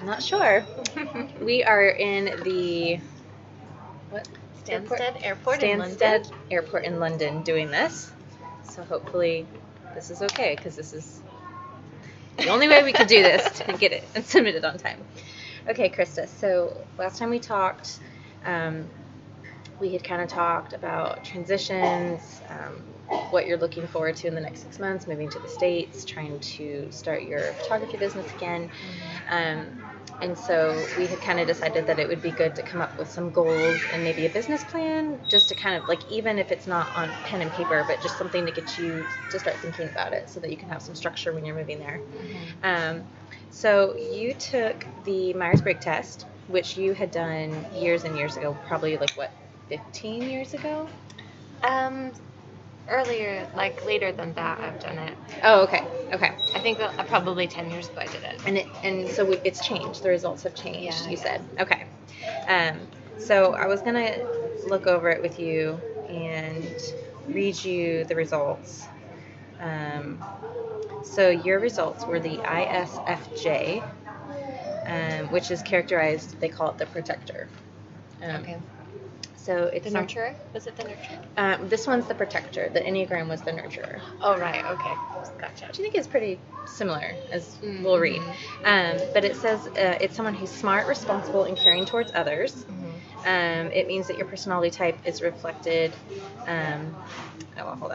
I'm not sure. We are in the what? Stansted Airport in London. Stansted Airport in London doing this. So hopefully this is okay because this is the only way we could do this to get it and submit it on time. Okay, Krista. So last time we talked, we had kind of talked about transitions, what you're looking forward to in the next 6 months, moving to the States, trying to start your photography business again. And so we had kind of decided that it would be good to come up with some goals and maybe a business plan, just to kind of like, even if it's not on pen and paper, but just something to get you to start thinking about it so that you can have some structure when you're moving there. So you took the Myers-Briggs test, which you had done years and years ago, probably like what, 15 years ago? Earlier, like later than that, I've done it. Oh, okay. I think that probably 10 years ago I did it. And so it's changed. The results have changed, Yeah, you said. Okay. So I was going to look over it with you and read you the results. So your results were the ISFJ, which is characterized, they call it the protector. Okay. So it's The nurturer? Was it the nurturer? This one's the protector. The Enneagram was the nurturer. Oh, right. Okay. Gotcha. Which I think is pretty similar, as we'll read. But it says it's someone who's smart, responsible, and caring towards others. It means that your personality type is reflected, hold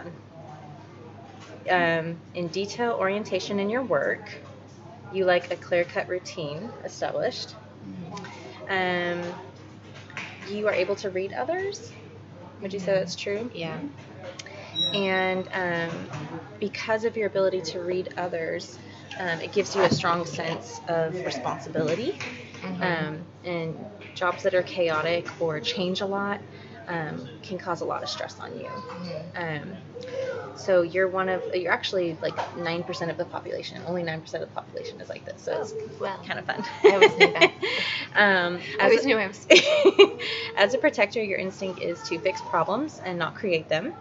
on. In detail orientation in your work. You like a clear-cut routine established. You are able to read others. Would you say that's true? Yeah. And because of your ability to read others, it gives you a strong sense of responsibility. And jobs that are chaotic or change a lot can cause a lot of stress on you. So you're actually like 9% of the population. Only 9% of the population is like this. So it's kind of fun. I always knew that. I always knew I was. As a protector, your instinct is to fix problems and not create them.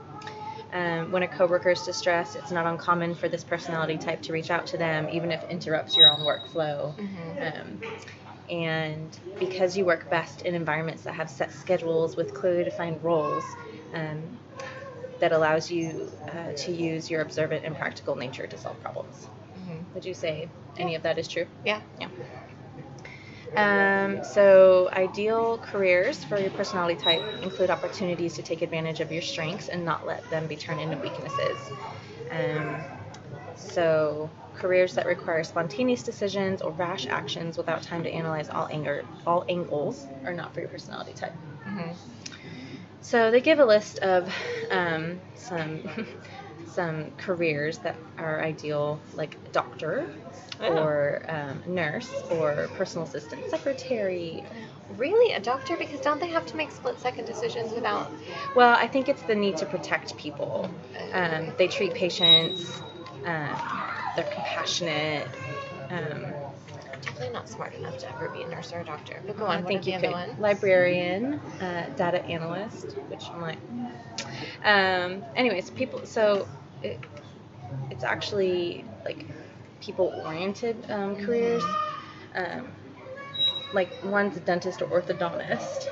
When a coworker is distressed, it's not uncommon for this personality type to reach out to them, even if it interrupts your own workflow. And because you work best in environments that have set schedules with clearly defined roles, that allows you to use your observant and practical nature to solve problems. Would you say any of that is true? Yeah. So ideal careers for your personality type include opportunities to take advantage of your strengths and not let them be turned into weaknesses. So careers that require spontaneous decisions or rash actions without time to analyze all angles are not for your personality type. So they give a list of some careers that are ideal, like doctor, or nurse, or personal assistant, secretary. Really? A doctor? Because don't they have to make split-second decisions without... Well, I think it's the need to protect people. They treat patients. They're compassionate. Definitely not smart enough to ever be a nurse or a doctor. But go on, I think you could. Ones? Librarian, data analyst, which I'm like... anyways, people... So it's actually like people-oriented careers. Like one's a dentist or orthodontist.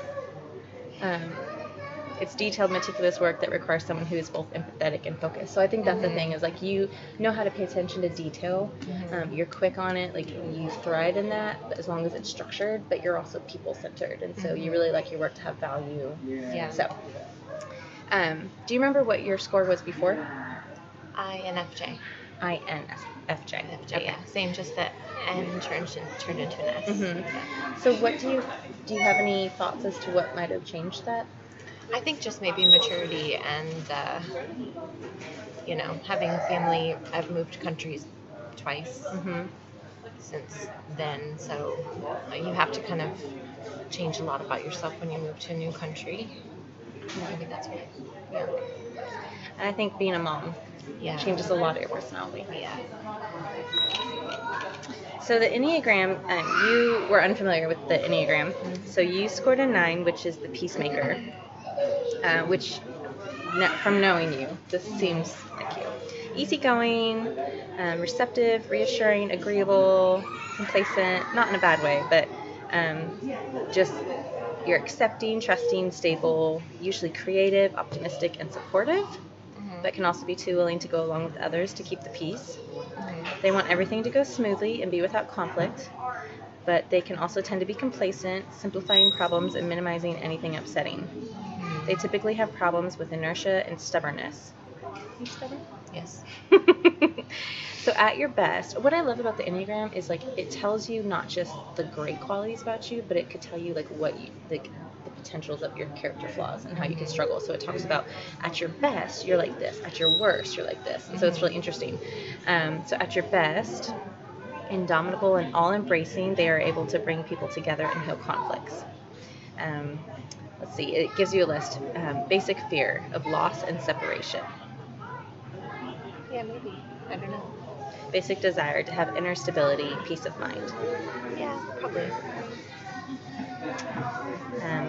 It's detailed, meticulous work that requires someone who is both empathetic and focused. So I think that's the thing, is like you know how to pay attention to detail. You're quick on it, like you thrive in that, but as long as it's structured, but you're also people-centered, and so you really like your work to have value. Yeah. So, do you remember what your score was before? INFJ. INFJ. Okay. Yeah. Same, just that N turned into an S. Yeah. So what do you have any thoughts as to what might have changed that? I think just maybe maturity and, having family. I've moved countries twice since then, so you have to kind of change a lot about yourself when you move to a new country. Maybe that's what, yeah. And I think being a mom changes a lot of your personality. Yeah. So the Enneagram, you were unfamiliar with the Enneagram, so you scored a 9, which is the peacemaker, which, from knowing you, this seems like you. Easygoing, receptive, reassuring, agreeable, complacent, not in a bad way, but just you're accepting, trusting, stable, usually creative, optimistic, and supportive, but can also be too willing to go along with others to keep the peace. They want everything to go smoothly and be without conflict, but they can also tend to be complacent, simplifying problems and minimizing anything upsetting. They typically have problems with inertia and stubbornness. Are you stubborn? Yes. So at your best, what I love about the Enneagram is like it tells you not just the great qualities about you, but it could tell you like what you like the potentials of your character flaws and how you can struggle. So it talks about at your best, you're like this. At your worst, you're like this. And so it's really interesting. So at your best, indomitable and all-embracing, they are able to bring people together and heal conflicts. Let's see. It gives you a list. Basic fear of loss and separation. Yeah, maybe. I don't know. Basic desire to have inner stability, peace of mind. Yeah, probably.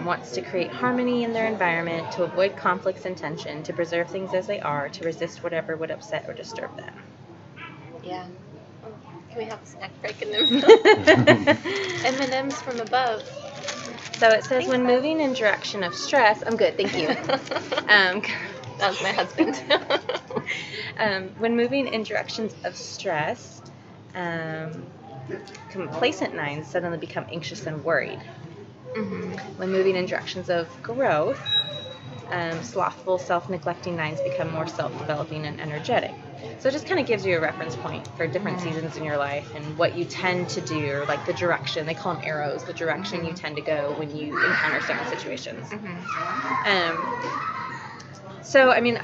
Wants to create harmony in their environment, to avoid conflicts and tension, to preserve things as they are, to resist whatever would upset or disturb them. Yeah. Can we have a snack break in the M&M's from above? So it says when moving in direction of stress, I'm good, thank you. That was my husband. When moving in directions of stress, complacent nines suddenly become anxious and worried. When moving in directions of growth, slothful, self-neglecting nines become more self-developing and energetic. So it just kind of gives you a reference point for different seasons in your life and what you tend to do, or like the direction, they call them arrows, the direction you tend to go when you encounter certain situations. So, I mean,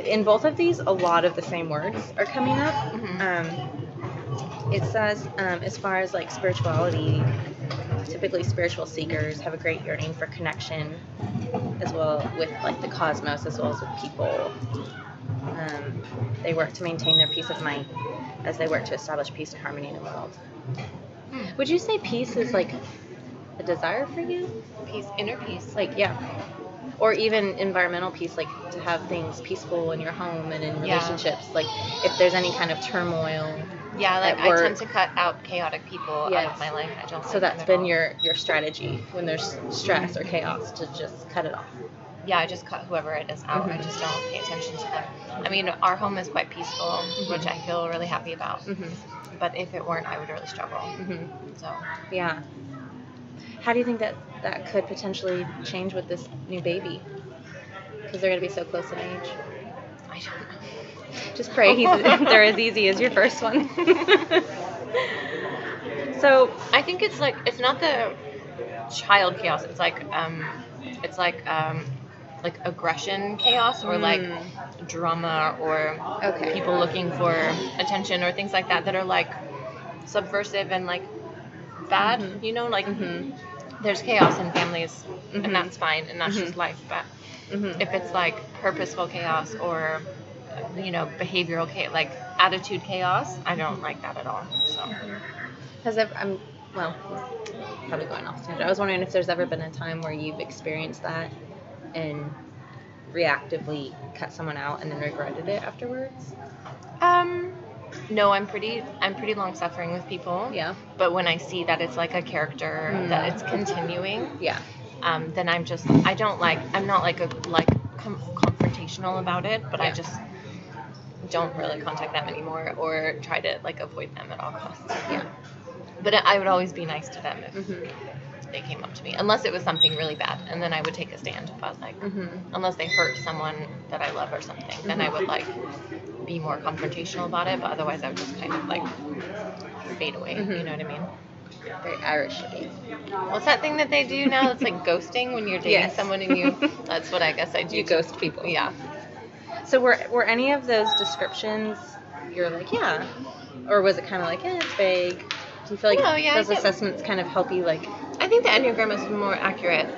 in both of these, a lot of the same words are coming up. It says, as far as like spirituality, typically spiritual seekers have a great yearning for connection, as well with like the cosmos, as well as with people. They work to maintain their peace of mind as they work to establish peace and harmony in the world. Would you say peace is like a desire for you? Peace, inner peace. Like, yeah. Or even environmental peace, like to have things peaceful in your home and in relationships. Like if there's any kind of turmoil. Yeah, like I tend to cut out chaotic people out of my life. I don't. So that's been your strategy when there's stress or chaos, to just cut it off. Yeah, I just cut whoever it is out. I just don't pay attention to them. I mean, our home is quite peaceful, which I feel really happy about. But if it weren't, I would really struggle. So yeah. How do you think that could potentially change with this new baby? Because they're going to be so close in age. I don't know. Just pray they're as easy as your first one. So I think it's like, it's not the child chaos. It's like aggression chaos, or like drama, or people looking for attention, or things like that are like subversive and like bad, you know, like there's chaos in families, and that's fine, and that's just life. But if it's like purposeful chaos, or you know, behavioral chaos, like attitude chaos, I don't like that at all. So I'm probably going off tangent. I was wondering if there's ever been a time where you've experienced that and reactively cut someone out and then regretted it afterwards. No, I'm pretty long suffering with people. Yeah. But when I see that it's like a character, that it's continuing. Yeah. Then I'm not like confrontational about it, but I just don't really contact them anymore, or try to like avoid them at all costs. Yeah. But I would always be nice to them if they came up to me, unless it was something really bad, and then I would take a stand. But like, unless they hurt someone that I love or something, then I would like be more confrontational about it. But otherwise, I would just kind of like fade away. You know what I mean? Very Irish. What's that thing that they do now? It's like ghosting, when you're dating someone and you. That's what I guess I do. You ghost people. Yeah. So were any of those descriptions you're like, yeah, or was it kind of like, it's vague? Do you feel like those assessments kind of help you like? I think the Enneagram is more accurate.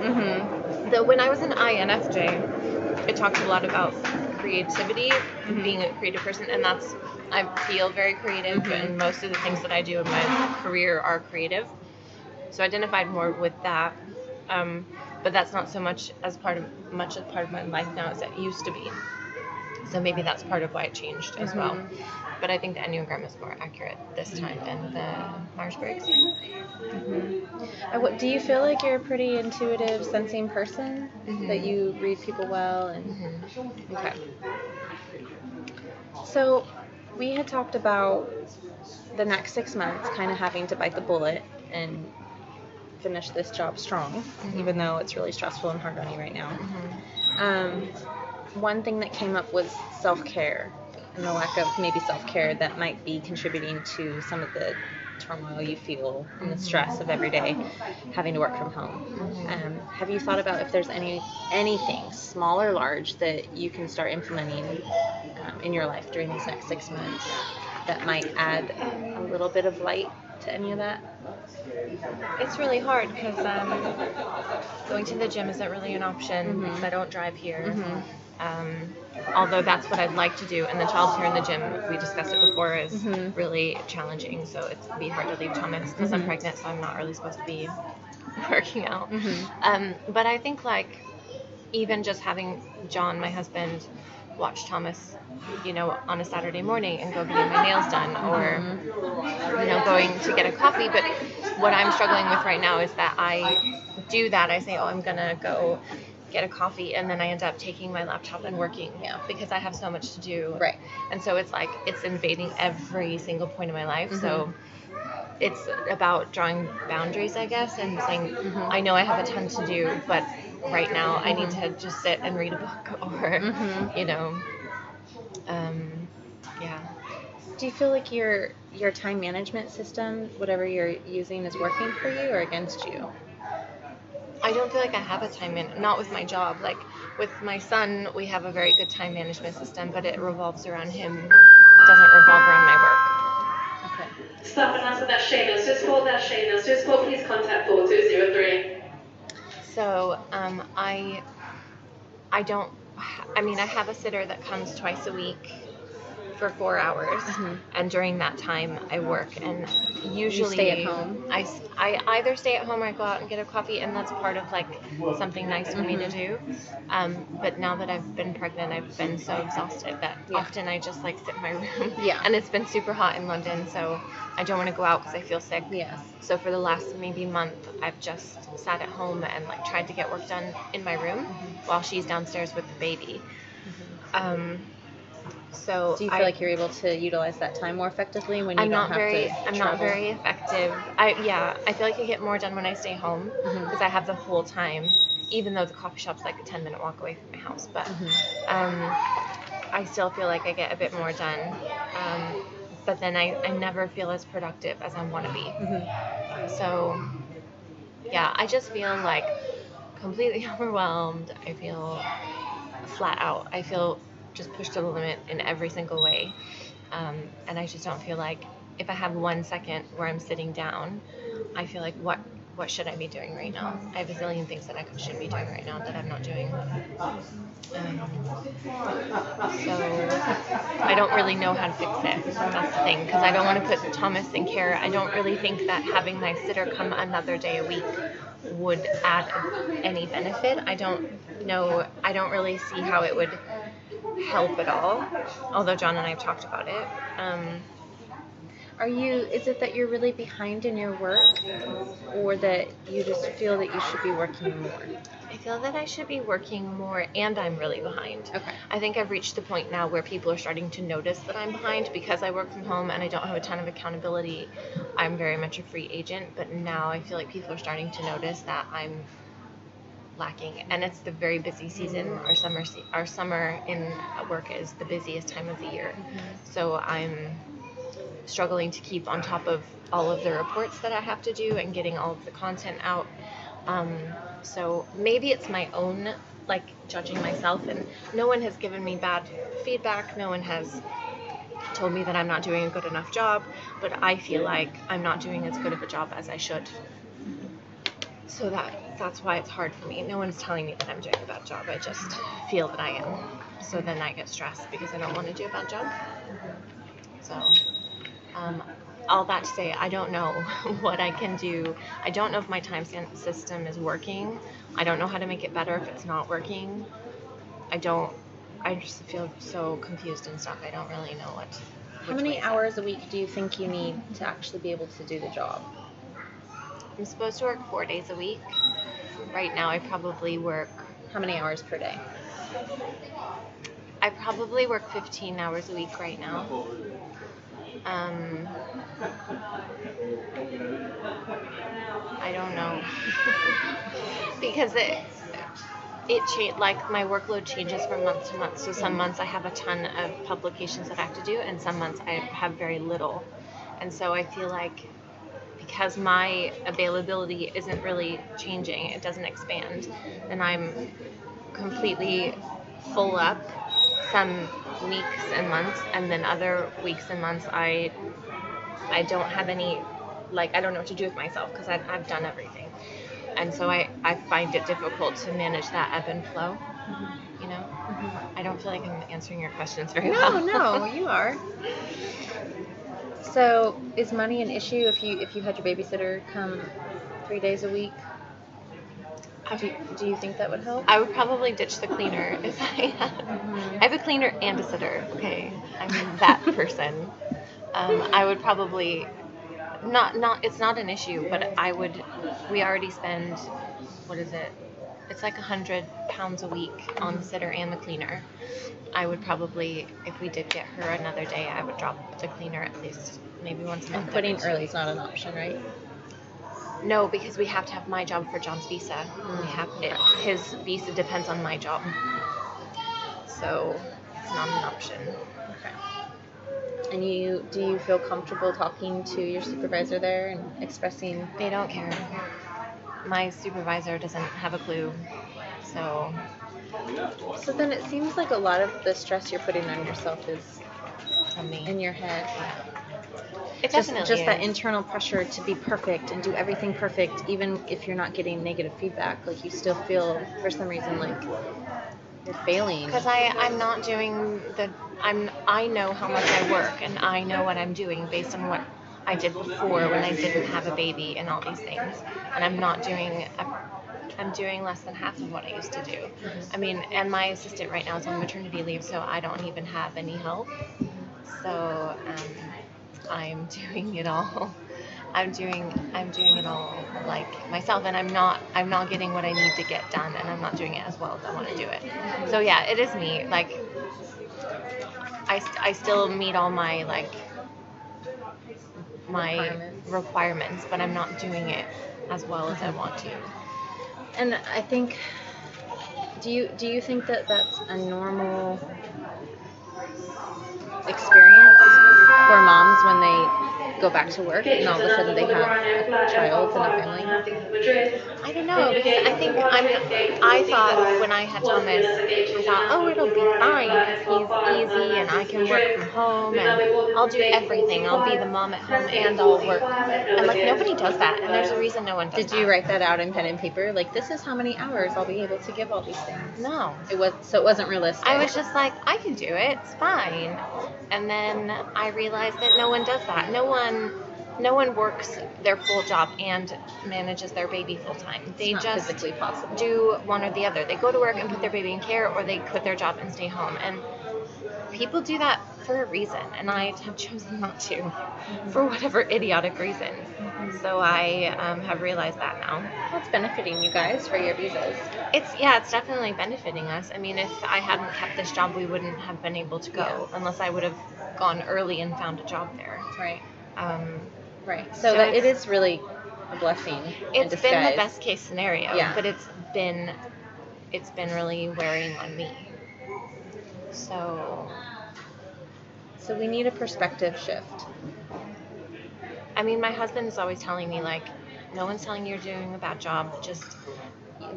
Though when I was an INFJ, it talked a lot about creativity, being a creative person, and I feel very creative, and most of the things that I do in my career are creative. So I identified more with that, but that's not so much as part of my life now as it used to be. So maybe that's part of why it changed as well. but I think the Enneagram is more accurate this time than the Myers-Briggs. Do you feel like you're a pretty intuitive, sensing person? Mhm. That you read people well? And Mhm. okay. So we had talked about the next 6 months kind of having to bite the bullet and finish this job strong, even though it's really stressful and hard on you right now. One thing that came up was self-care and the lack of maybe self-care that might be contributing to some of the turmoil you feel and the stress of every day having to work from home. Have you thought about if there's anything, small or large, that you can start implementing in your life during these next 6 months that might add a little bit of light to any of that? It's really hard because going to the gym isn't really an option because I don't drive here. Although that's what I'd like to do, and the childcare in the gym, we discussed it before, is really challenging. So it'd be hard to leave Thomas because I'm pregnant, so I'm not really supposed to be working out. But I think like even just having John, my husband, watch Thomas, on a Saturday morning and go getting my nails done, or going to get a coffee. But what I'm struggling with right now is that I do that. I say, oh, I'm gonna go get a coffee, and then I end up taking my laptop and working because I have so much to do. Right. And so it's like it's invading every single point of my life. So it's about drawing boundaries, I guess, and saying, I know I have a ton to do, but right now I need to just sit and read a book, or yeah. Do you feel like your time management system, whatever you're using, is working for you or against you? I don't feel like I have a time not with my job. Like with my son, we have a very good time management system, but it revolves around him. It doesn't revolve around my work. Okay. Staff and answer that Shayna. Just for please contact 4203. So I have a sitter that comes twice a week for 4 hours, and during that time I work, and usually you stay at home. I either stay at home or I go out and get a coffee, and that's part of like something nice for me to do. But now that I've been pregnant, I've been so exhausted that often I just like sit in my room. And it's been super hot in London, so I don't want to go out because I feel sick. So for the last maybe month, I've just sat at home and like tried to get work done in my room while she's downstairs with the baby. So do you feel like you're able to utilize that time more effectively when you I'm don't not very effective. I feel like I get more done when I stay home because I have the whole time, even though the coffee shop's like a 10-minute walk away from my house. But I still feel like I get a bit more done. But then I never feel as productive as I want to be. So yeah, I just feel like completely overwhelmed. I feel flat out. I feel just pushed to the limit in every single way. And I just don't feel like if I have 1 second where I'm sitting down, I feel like what should I be doing right now? I have a zillion things that I should be doing right now that I'm not doing. So I don't really know how to fix it. That's the thing, because I don't want to put Thomas in care. I don't really think that having my sitter come another day a week would add any benefit. I don't really see how it would help at all, although John and I have talked about it. Is it that you're really behind in your work, or that you just feel that you should be working more? I feel that I should be working more, and I'm really behind. Okay. I think I've reached the point now where people are starting to notice that I'm behind because I work from home and I don't have a ton of accountability. I'm very much a free agent, but now I feel like people are starting to notice that I'm lacking, and it's the very busy season. Our summer in work is the busiest time of the year. So I'm struggling to keep on top of all of the reports that I have to do and getting all of the content out. So maybe it's my own like judging myself, and no one has given me bad feedback. No one has told me that I'm not doing a good enough job, but I feel like I'm not doing as good of a job as I should. So that's why it's hard for me. No one's telling me that I'm doing a bad job. I just feel that I am. So then I get stressed because I don't want to do a bad job. So all that to say, I don't know what I can do. I don't know if my time system is working. I don't know how to make it better if it's not working. I just feel so confused and stuff. I don't really know How many hours a week do you think you need to actually be able to do the job? I'm supposed to work 4 days a week. Right now, I probably work. How many hours per day? I probably work 15 hours a week right now. I don't know. Because like my workload changes from month to month. So some months I have a ton of publications that I have to do, and some months I have very little. And so I feel like because my availability isn't really changing, it doesn't expand, and I'm completely full up some weeks and months, and then other weeks and months I don't have any, like, I don't know what to do with myself because I've done everything. And so I find it difficult to manage that ebb and flow, you know? I don't feel like I'm answering your questions very well. No, you are. So, is money an issue if you had your babysitter come 3 days a week? Do you think that would help? I would probably ditch the cleaner if I had. I have a cleaner and a sitter. Okay, I'm that person. I would probably not. It's not an issue, but we already spend, what is it? It's like £100 a week on the sitter and the cleaner. I would probably, if we did get her another day, I would drop the cleaner at least maybe once a month. And quitting early is not an option, right? No, because we have to have my job for John's visa. His visa depends on my job, so it's not an option. Okay. And do you feel comfortable talking to your supervisor there and expressing? They don't care. My supervisor doesn't have a clue, so. So then it seems like a lot of the stress you're putting on yourself is From me. in your head. Yeah. It Just definitely that is. internal pressure to be perfect and do everything perfect, even if you're not getting negative feedback. Like you still feel, for some reason, like you're failing. Because I'm not doing I know how much I work, and I know what I'm doing based on what I did before when I didn't have a baby and all these things. And I'm doing less than half of what I used to do. I mean, and my assistant right now is on maternity leave, so I don't even have any help. So I'm doing it all. I'm doing it all like myself, and I'm not getting what I need to get done, and I'm not doing it as well as I want to do it. So yeah, it is me. Like I still meet all my requirements, but I'm not doing it as well as I want to. And I think, do you think that that's a normal experience for moms when they go back to work and all of a sudden they have a child and a family? I don't know, because I thought when I had Thomas, I thought, oh, it'll be fine because he's easy and I can work from home and I'll do everything. I'll be the mom at home and I'll work. And like nobody does that, and there's a reason no one does that. Did you write that out in pen and paper? Like, this is how many hours I'll be able to give all these things? No. It wasn't realistic. I was just like, I can do it. It's fine. And then I realized that no one does that. No one works their full job and manages their baby full time. They not just physically possible. do one or the other. They go to work and put their baby in care, or they quit their job and stay home. And people do that for a reason, and I have chosen not to, for whatever idiotic reason. So I have realized that now. Well, it's benefiting you guys for your visas. It's definitely benefiting us. I mean, if I hadn't kept this job, we wouldn't have been able to go unless I would have gone early and found a job there. Right. Right. So So it is really a blessing. It's been the best case scenario, Yeah. but it's been really wearing on me. So we need a perspective shift. I mean, my husband is always telling me, like, no one's telling you you're doing a bad job. Just,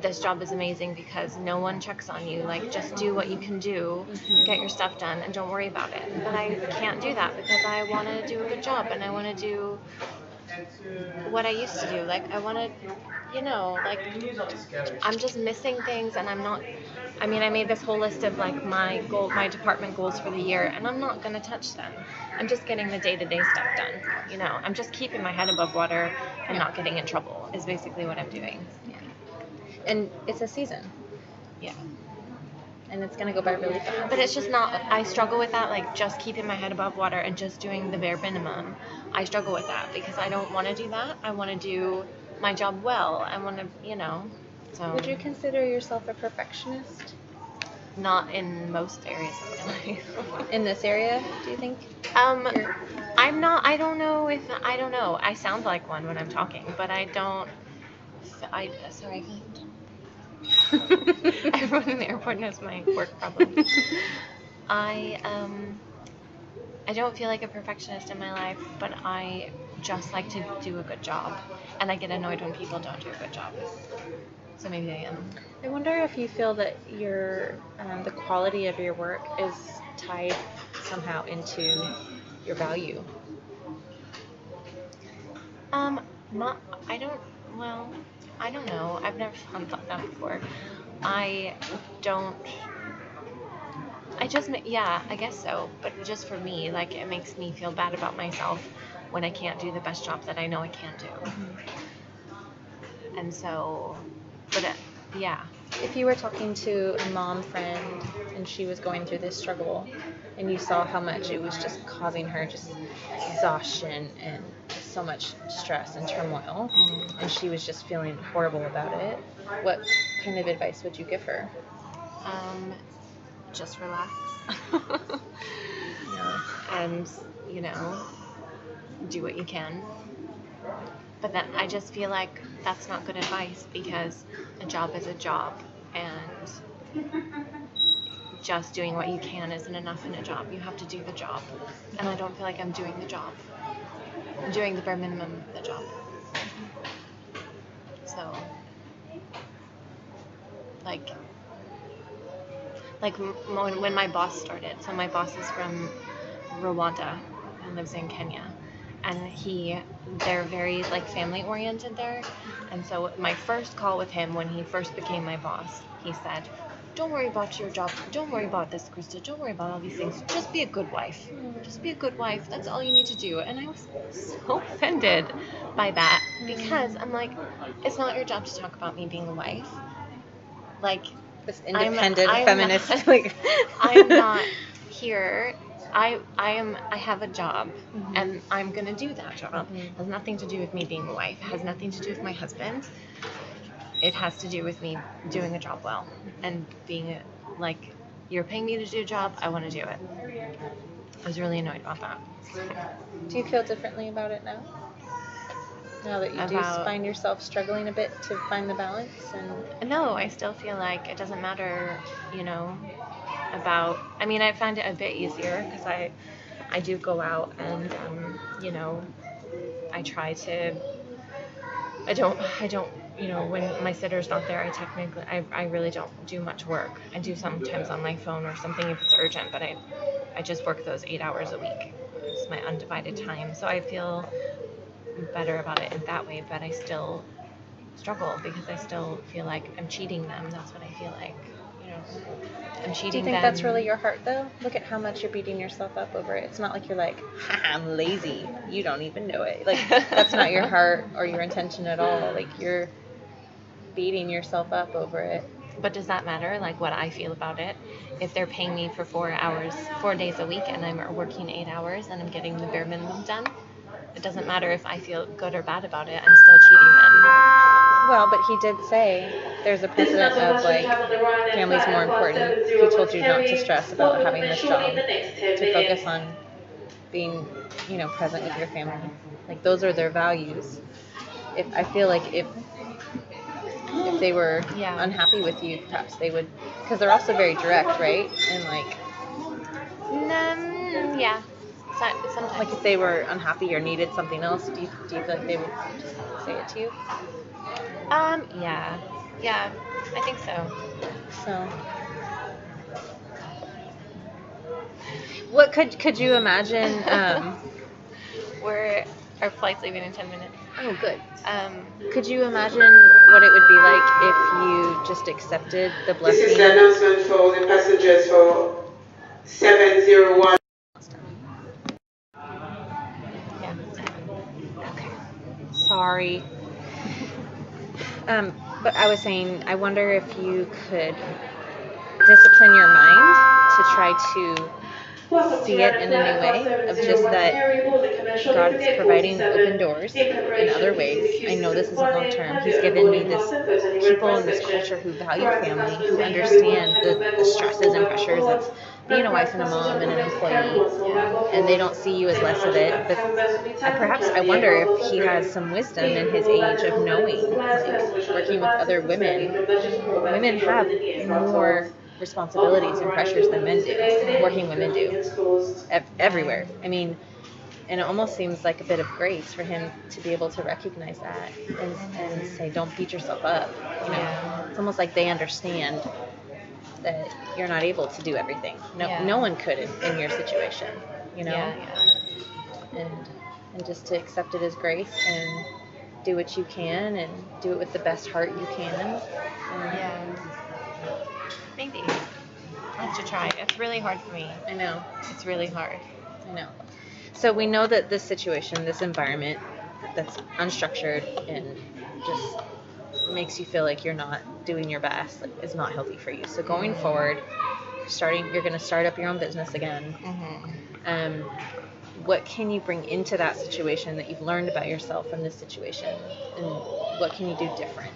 this job is amazing because no one checks on you. Like, just do what you can do, get your stuff done, and don't worry about it. But I can't do that because I want to do a good job, and I want to do what I used to do. Like, I want to, I'm just missing things, and I'm not. I mean, I made this whole list of like my department goals for the year, and I'm not gonna touch them. I'm just getting the day-to-day stuff done. I'm just keeping my head above water and not getting in trouble is basically what I'm doing. Yeah. And it's a season. Yeah. and it's gonna go by really fast. But it's just not, I struggle with that, like just keeping my head above water and just doing the bare minimum. I struggle with that because I don't want to do that. I want to do my job well. I want to, so. Would you consider yourself a perfectionist? Not in most areas of my life. In this area, do you think? I'm not, I don't know. I sound like one when I'm talking, but I don't, sorry, everyone in the airport knows my work problem. I don't feel like a perfectionist in my life, but I just like to do a good job, and I get annoyed when people don't do a good job. So maybe I am. I wonder if you feel that the quality of your work is tied somehow into your value. I don't know. I've never thought that before. I guess so. But just for me, like, it makes me feel bad about myself when I can't do the best job that I know I can do. And so, yeah. If you were talking to a mom friend and she was going through this struggle and you saw how much it was just causing her just exhaustion and so much stress and turmoil, and she was just feeling horrible about it, what kind of advice would you give her? Just relax. Yeah. And, do what you can. But then I just feel like that's not good advice, because a job is a job, and just doing what you can isn't enough in a job. You have to do the job. And I don't feel like I'm doing the job. I'm doing the bare minimum of the job. So, when my boss started, so my boss is from Rwanda and lives in Kenya. And they're very family oriented there. And so my first call with him when he first became my boss, he said, "Don't worry about your job. Don't worry about this, Krista. Don't worry about all these things. Just be a good wife. Just be a good wife. That's all you need to do." And I was so offended by that, because I'm like, it's not your job to talk about me being a wife. This independent feminist. I'm not here. I have a job, and I'm going to do that job. It has nothing to do with me being a wife. It has nothing to do with my husband. It has to do with me doing a job well, and being you're paying me to do a job, I want to do it. I was really annoyed about that. Do you feel differently about it now? Now that you do find yourself struggling a bit to find the balance? No, I still feel like it doesn't matter, I find it a bit easier because I do go out and, I try to, I don't, when my sitter's not there, I really don't do much work. I do sometimes on my phone or something if it's urgent, but I just work those 8 hours a week. It's my undivided time. So I feel better about it in that way, but I still struggle because I still feel like I'm cheating them. That's what I feel like. I'm cheating them. Do you think that's really your heart, though? Look at how much you're beating yourself up over it. It's not like you're like, I'm lazy. You don't even know it. That's not your heart or your intention at all. You're beating yourself up over it. But does that matter, what I feel about it? If they're paying me for 4 days a week, and I'm working 8 hours and I'm getting the bare minimum done, it doesn't matter if I feel good or bad about it. I'm still cheating them. Well, but he did say there's a precedent of family's more important. He told you not to stress about having this job, to focus on being, present with your family. Those are their values. I feel like if they were unhappy with you, perhaps they would, because they're also very direct, right? And yeah. Sometimes. If they were unhappy or needed something else, do you feel like they would just say it to you? Yeah, I think so. What could you imagine? Our flight's leaving in 10 minutes. Oh, good. Could you imagine what it would be like if you just accepted the blessing? This is the announcement for the passengers for 701. Sorry. But I was saying, I wonder if you could discipline your mind to try to Welcome see to it in a new way of just that God is providing open doors in other ways. I know this isn't long term. He's given me this people in this culture who value family, who understand the stresses and pressures of being a wife and a mom and an employee, and they don't see you as less of it. But perhaps I wonder if he has some wisdom in his age of knowing, like working with other women. Women have more responsibilities and pressures than men do. Working women do everywhere. I mean, and it almost seems like a bit of grace for him to be able to recognize that and say, don't beat yourself up. You know, it's almost like they understand that you're not able to do everything. No one could in your situation. You know, and just to accept it as grace and do what you can and do it with the best heart you can. Maybe. I have to try. It's really hard for me. I know. It's really hard. I know. So we know that this situation, this environment that's unstructured and just makes you feel like you're not doing your best, like, is not healthy for you. So going forward, you're going to start up your own business again. What can you bring into that situation that you've learned about yourself from this situation, and what can you do different?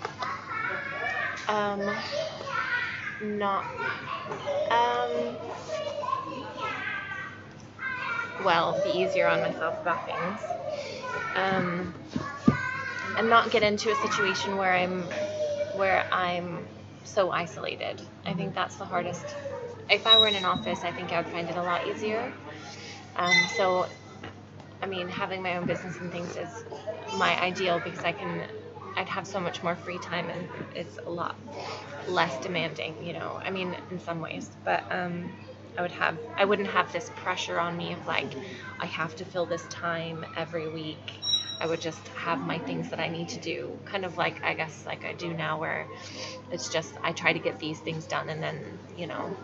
Well, be easier on myself about things. And not get into a situation where I'm so isolated. I think that's the hardest. If I were in an office, I think I would find it a lot easier. So, I mean, having my own business and things is my ideal because I'd have so much more free time and it's a lot less demanding, you know. I mean, in some ways, but I wouldn't have this pressure on me of like I have to fill this time every week. I would just have my things that I need to do, kind of like I guess like I do now, where it's just I try to get these things done, and then you know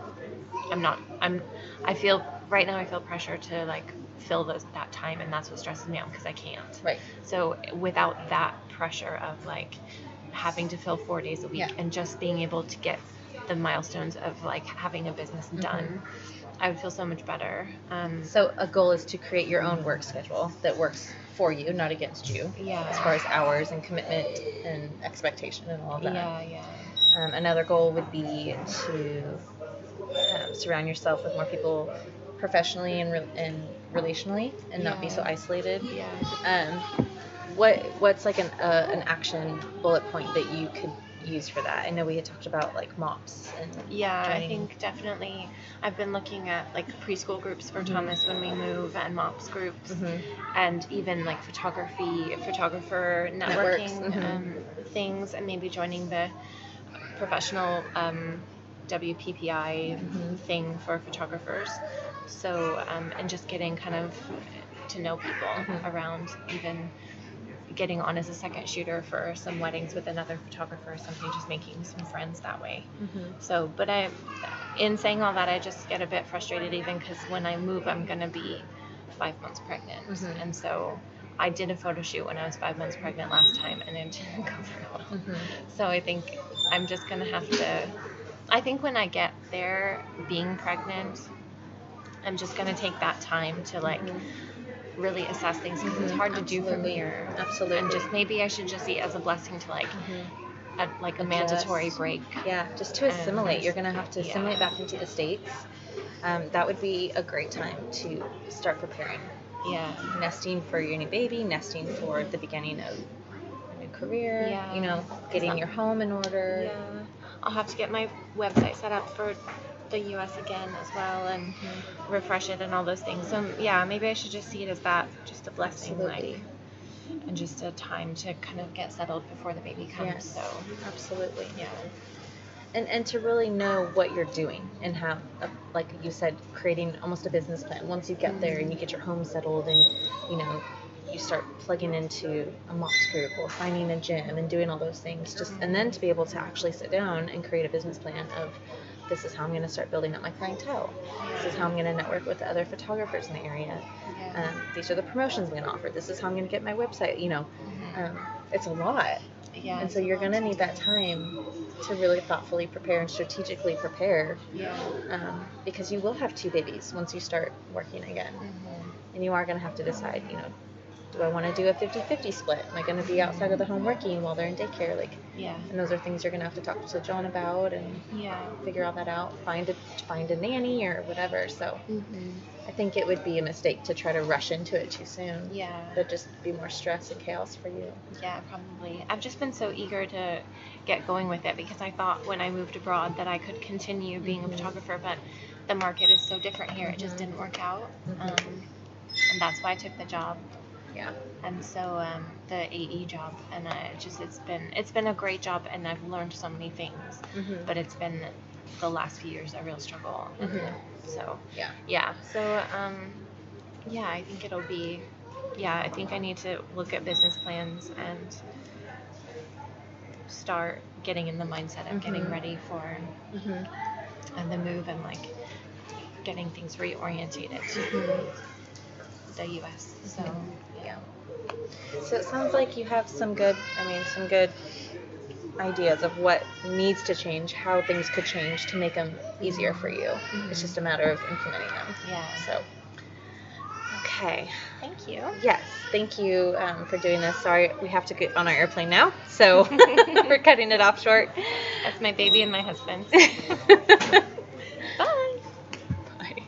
I feel right now I feel pressure to like fill that time, and that's what stresses me out because I can't. Right. So without that pressure of like having to fill 4 days a week and just being able to get the milestones of like having a business done, I would feel so much better. So a goal is to create your own work schedule that works for you, not against you. Yeah. As far as hours and commitment and expectation and all of that. Yeah. Another goal would be to surround yourself with more people professionally and relationally, and not be so isolated. Yeah. What's like an action bullet point that you could use for that? I know we had talked about like MOPS and I think definitely I've been looking at like preschool groups for Thomas when we move, and MOPS groups, and even like photographer networking things, and maybe joining the professional WPPI thing for photographers. So and just getting kind of to know people around, even getting on as a second shooter for some weddings with another photographer or something, just making some friends that way. So, but in saying all that, I just get a bit frustrated even because when I move, I'm going to be 5 months pregnant. And so I did a photo shoot when I was 5 months pregnant last time, and it didn't go very well. So I think I'm just going to have to, I think when I get there being pregnant, I'm just going to take that time to like really assess things, because it's hard to do from here. Absolutely. And just maybe I should just see it as a blessing to like a mandatory break. Yeah, just to assimilate. You're going to have to assimilate back into the States. That would be a great time to start preparing. Yeah. Nesting for your new baby, nesting for the beginning of a new career, you know, getting your home in order. Yeah. I'll have to get my website set up for the US again as well, and refresh it and all those things. So yeah, maybe I should just see it as that, just a blessing, like, and just a time to kind of get settled before the baby comes. Yes. So Absolutely. yeah. And to really know what you're doing and how, like you said, creating almost a business plan. Once you get there and you get your home settled and, you know, you start plugging into a MOPS group or finding a gym and doing all those things, just and then to be able to actually sit down and create a business plan of, this is how I'm going to start building up my clientele. This is how I'm going to network with other photographers in the area. These are the promotions I'm going to offer. This is how I'm going to get my website. You know, it's a lot. Yeah. And so you're going to need that time to really thoughtfully prepare and strategically prepare, Yeah. because you will have 2 babies once you start working again. Mm-hmm. And you are going to have to decide, do I want to do a 50-50 split? Am I going to be outside of the home working while they're in daycare? Yeah. And those are things you're going to have to talk to John about and Yeah. figure all that out. Find a nanny or whatever. So Mm-hmm. I think it would be a mistake to try to rush into it too soon. Yeah. That'd just be more stress and chaos for you. Yeah, probably. I've just been so eager to get going with it because I thought when I moved abroad that I could continue being a photographer, but the market is so different here. It just didn't work out. And that's why I took the job. Yeah. And so the AE job, and it's been a great job, and I've learned so many things. But it's been the last few years a real struggle. So Yeah. So yeah, I think it'll be. Yeah, I think I need to look at business plans and start getting in the mindset of getting ready for the move and getting things reorientated to the U.S. So Yeah. So it sounds like you have some good ideas of what needs to change, how things could change to make them easier for you. It's just a matter of implementing them. Yeah. So, okay. Thank you. Yes, thank you for doing this. Sorry, we have to get on our airplane now, so we're cutting it off short. That's my baby and my husband. Bye. Bye. Bye.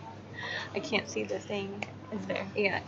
I can't see the thing. It's there. Yeah.